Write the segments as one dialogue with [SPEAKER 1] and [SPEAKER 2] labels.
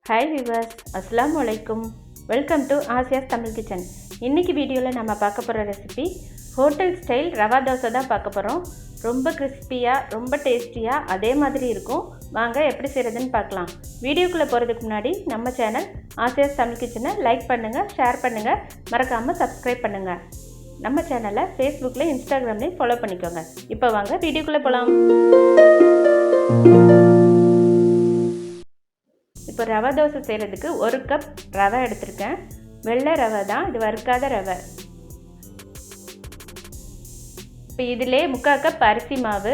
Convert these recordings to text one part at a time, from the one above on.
[SPEAKER 1] Hi viewers, அஸ்ஸலாமு அலைக்கும். Welcome to Asiya's Tamil kitchen. இன்றைக்கி வீடியோவில் நம்ம பார்க்க போகிற recipe hotel style rava dosa தான் பார்க்க போகிறோம். ரொம்ப கிறிஸ்பியாக, ரொம்ப டேஸ்டியாக, அதே மாதிரி இருக்கும். வாங்க எப்படி செய்கிறதுன்னு பார்க்கலாம். வீடியோக்குள்ளே போகிறதுக்கு முன்னாடி நம்ம சேனல் ஆசியாஸ் தமிழ் கிச்சனை லைக் பண்ணுங்கள், ஷேர் பண்ணுங்கள், மறக்காமல் சப்ஸ்கிரைப் பண்ணுங்கள். நம்ம சேனலை ஃபேஸ்புக்கில், இன்ஸ்டாகிராம்லேயும் ஃபாலோ பண்ணிக்கோங்க. இப்போ வாங்க வீடியோக்குள்ளே போகலாம். இப்போ ரவா தோசை செய்கிறதுக்கு 1 கப் ரவை எடுத்திருக்கேன். வெள்ளை ரவை தான், இது வறுக்காத ரவை. இப்போ இதிலே 3/4 கப் அரிசி மாவு,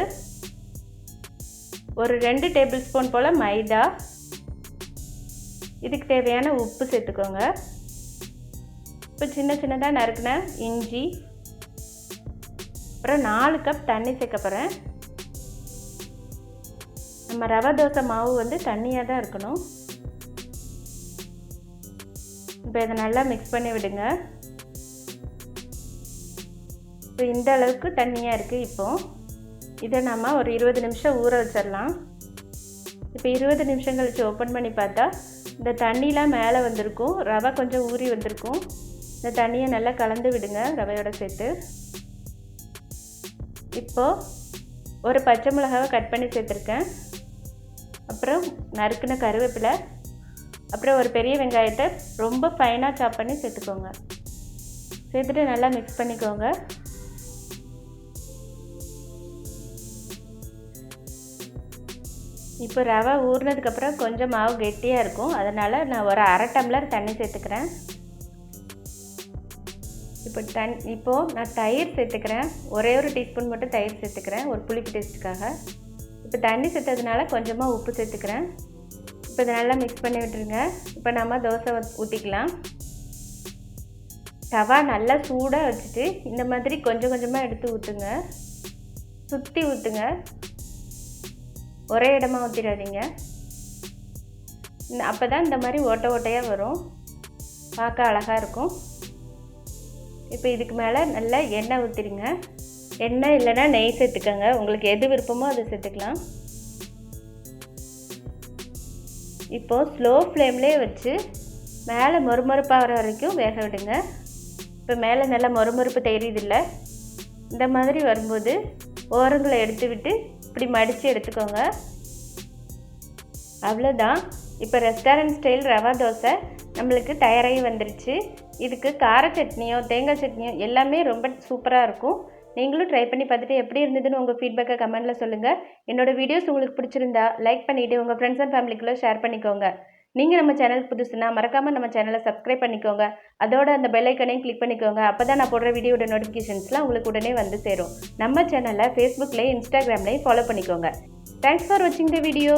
[SPEAKER 1] ஒரு 2 டேபிள் ஸ்பூன் போல் மைதா, இதுக்கு தேவையான உப்பு சேர்த்துக்கோங்க. இப்போ சின்ன சின்னதாக நறுக்கின இஞ்சி, அப்புறம் 4 கப் தண்ணி சேர்க்க போகிறேன். நம்ம ரவா தோசை மாவு வந்து தண்ணியாக தான் இருக்கணும். இப்போ இதை நல்லா மிக்ஸ் பண்ணி விடுங்க. இப்போ இந்த அளவுக்கு தண்ணியாக இருக்குது. இப்போது இதை நம்ம ஒரு 20 நிமிஷம் ஊற வச்சிடலாம். இப்போ 20 நிமிஷம் கழித்து ஓப்பன் பண்ணி பார்த்தா இந்த தண்ணிலாம் மேலே வந்திருக்கும், ரவை கொஞ்சம் ஊறி வந்திருக்கும். இந்த தண்ணியை நல்லா கலந்து விடுங்க ரவையோடு சேர்த்து. இப்போது ஒரு பச்சை மிளகாவை கட் பண்ணி சேர்த்துருக்கேன், அப்புறம் நறுக்கின கருவேப்பிலை, அப்புறம் ஒரு பெரிய வெங்காயத்தை ரொம்ப ஃபைனாக சாப் பண்ணி சேர்த்துக்கோங்க. சேர்த்துட்டு நல்லா மிக்ஸ் பண்ணிக்கோங்க. இப்போ ரவை ஊறினதுக்கப்புறம் கொஞ்சம் மாவு கெட்டியாக இருக்கும், அதனால் நான் ஒரு 1/2 டம்ளர் தண்ணி சேர்த்துக்கிறேன். இப்போது நான் தயிர் சேர்த்துக்கிறேன். ஒரே ஒரு டீஸ்பூன் மட்டும் தயிர் சேர்த்துக்கிறேன், ஒரு புளிப்பு டேஸ்ட்டுக்காக. இப்போ தண்ணி சேர்த்ததுனால கொஞ்சமாக உப்பு சேர்த்துக்கிறேன். இப்போ இதை நல்லா மிக்ஸ் பண்ணி விட்டுருங்க. இப்போ நம்ம தோசை ஊற்றிக்கலாம். தவா நல்லா சூடாக வச்சுட்டு இந்த மாதிரி கொஞ்சம் கொஞ்சமாக எடுத்து ஊற்றுங்க, சுற்றி ஊற்றுங்க, ஒரே இடமா ஊற்றிடாதீங்க. அப்போ தான் இந்த மாதிரி ஓட்டை ஓட்டையாக வரும், பார்க்க அழகாக இருக்கும். இப்போ இதுக்கு மேலே நல்லா எண்ணெய் ஊற்றிடுங்க. எண்ணெய் இல்லைன்னா நெய் சேர்த்துக்கோங்க, உங்களுக்கு எது விருப்பமோ அதை சேர்த்துக்கலாம். இப்போது ஸ்லோ ஃப்ளேம்லேயே வச்சு மேலே மொறுமொறுப்பாகிற வரைக்கும் வேக விடுங்க. இப்போ மேலே நல்லா மொறுமொறுப்பு தெரியுதில்ல, இந்த மாதிரி வரும்போது ஓரங்களை எடுத்து விட்டு இப்படி மடித்து எடுத்துக்கோங்க. அவ்வளோதான். இப்போ ரெஸ்டாரண்ட் ஸ்டைல் ரவா தோசை நம்மளுக்கு தயாராகி வந்துருச்சு. இதுக்கு கார சட்னியோ தேங்காய் சட்னியோ எல்லாமே ரொம்ப சூப்பராக இருக்கும். நீங்களும் ட்ரை பண்ணி பார்த்துட்டு எப்படி இருந்ததுன்னு உங்கள் ஃபீட்பேக்கை கமெண்ட்டில் சொல்லுங்கள். என்னோடய வீடியோஸ் உங்களுக்கு பிடிச்சிருந்தா லைக் பண்ணிவிட்டு உங்கள் ஃப்ரெண்ட்ஸ் அண்ட் ஃபேமிலிக்குள்ளே ஷேர் பண்ணிக்கோங்க. நீங்கள் நம்ம சேனலுக்கு புதுசுனா மறக்காமல் நம்ம சேனலை சப்ஸ்கிரைப் பண்ணிக்கோங்க. அதோட அந்த பெல் ஐக்கனையும் கிளிக் பண்ணிக்கோங்க. அப்போ தான் நான் போடுற வீடியோட நோட்டிஃபிகேஷன்ஸ்லாம் உங்களுக்கு உடனே வந்து சேரும். நம்ம சேனலை ஃபேஸ்புக்லேயும் இன்ஸ்டாகிராம்லேயும் ஃபாலோ பண்ணிக்கோங்க. தேங்க்ஸ் ஃபார் வாட்சிங் த வீடியோ.